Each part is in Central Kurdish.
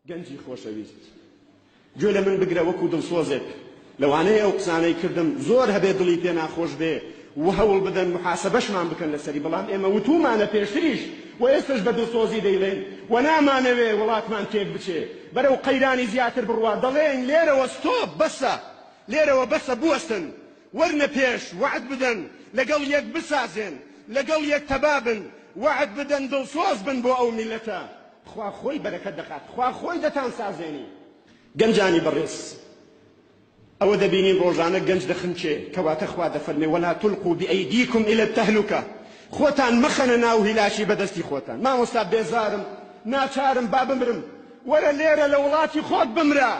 گەنجی خۆشەویست گوێ لە من بگرە وەکو دڵسۆزێک لەوانەیە ئەو قسانەی کردم زۆر هەبێ دڵی پێ ناخۆش بێ و هەوڵ بدەن محاسەبەشمان بکەن لەسەری بەڵام ئێمە وتومانە پێشتریش و ئێستش بە دڵسۆزی دەیڵێن و نامانەوێ وڵاتمان تێک بچێ بەرەو قەیرانی زیاتر بڕوا دەڵێن لێرەوە ستۆپ بەسە لێرەوە بەسە بوەستن وەرنە پێش وعد بدەن لەگەڵ یەک بسازێن لەگەڵ یەک تەبابن وعد بدەن دڵسۆز بن بۆ ئەو میلەتە خوا خۆی بەرەکەت دەخات خوا خۆی دەتان سازێنی گەنجانی بەڕێز ئەوە دەبینین ڕۆژانە گەنج دەخنچێ کەواتە خوا دەفەرمێ وەلا تولقوا بئەیدیکم ئیلە التەهلوکە خۆتان مەخەنە ناو هیلاشی بەدەستی خۆتان مامۆستا بێزارم ناچارم با بمرم وەرە لێرە لە وڵاتی خۆت بمرە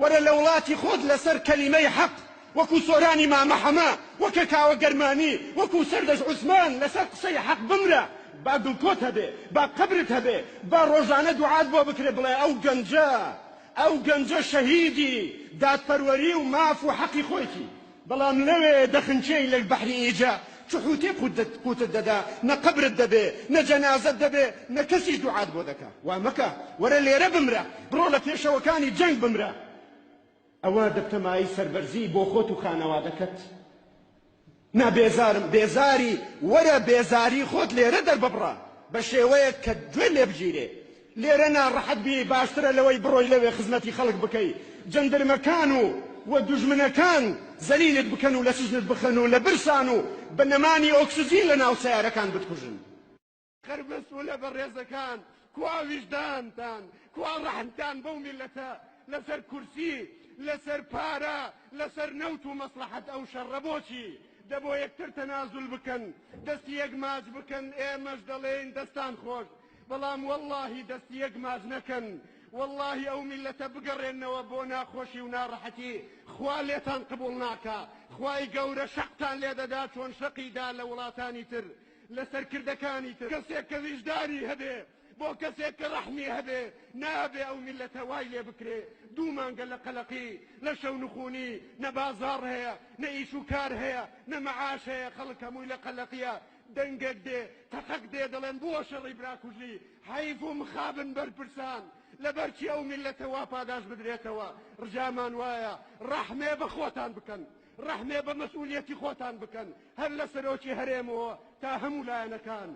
وەرە لە وڵاتی خۆت لەسەر کەلیمەی حەق وەکو سۆرانی مامە حەمە وەکە کاوە گەرمانی وەکو سەردەش عوسمان لەسەر قسەی حەق بمرە با دڵکۆت هەبێ با قەبرت هەبێ با ڕۆژانە دوعات بۆ بکرێ بڵێ ئەو گەنجە شەهیدی دادپەروەری و ماف و حەقی خۆیتی بەڵام لەوێ دەخنچەی لە بەحری ئیجا چحوتێ قوتت دەدا نە قەبرت دەبێ نە جەنازەت دەبێ نە کەسیش دوعات بۆ دەکا وا مەکە وەرە لێرە بمرە بڕۆ لە پێشەوەکانی جەنگ بمرە ئەوە دەبتەمایی سەربەرزی بۆ خۆت و خانەوادەکەت نا بێزارم بێزاری وەرە بێزاری خۆت لێرە دەرببڕە بە شێوەیەک کە گوێ لێ بگیرێ لێرە ناڕەحەت بی باشترە لەوەی بڕۆی لەوێ خزمەتی خەڵک بکەی جەندەرمەکان و دوژمنەکان زەلیلت بکەن و لە سژنت بخەن و لە برسان و بە نەمانی ئۆکسجین لە ناو سەیارەکان بتکوژن خەرمەسئولە بەڕێزەکان کوا ویژدانتان کوا ڕەحمتان بەو میلەتە لەسەر کورسی لەسەر پارە لەسەر نەوت و مەسلحەت ئەو شەڕە بۆچی دەبۆ یەکتر تەنازول بکەن دەستی یەک ماچ بکەن ئێمەش دەڵێن دەستان خۆش بەڵام وەڵڵاهی دەستی یەک ماچ نەکەن والله ئەو میلەتە بگەڕێنەوە بۆ ناخۆشی و ناڕەحەتی خوا لێتان قبوڵ ناکا خوای گەورە شەقتان لێ دەدا چۆن شەقیدا لە وڵاتانی تر لە سەرکردەکانی تر کەسێک کە ویژداری هەبێ بۆ کەسێک کە ڕەحمی هەبێ نابێ ئەو میلەتە وای لێ بکرێ دوو مانگە لە قەلەقی لە شەو نخوونی نە بازاڕ هەیە نە ئیش و کار هەیە نە مەعاش هەیە خەڵک هەمووی لە قەلەقیە دەنگێک دێ تەقەک دێ دەڵێن بۆ شەڕی براکوژی حەیف و مخابن بەرپرسان لەبەرچی ئەو میلەتەوە پاداش بدرێتەوە ڕجامان وایە ڕەحمێ بە خۆتان بکەن ڕەحمێ بە مەسئولیەتی خۆتان بکەن هەر لە سەرۆکی هەرێمەوە تا هەموو لایەنەکان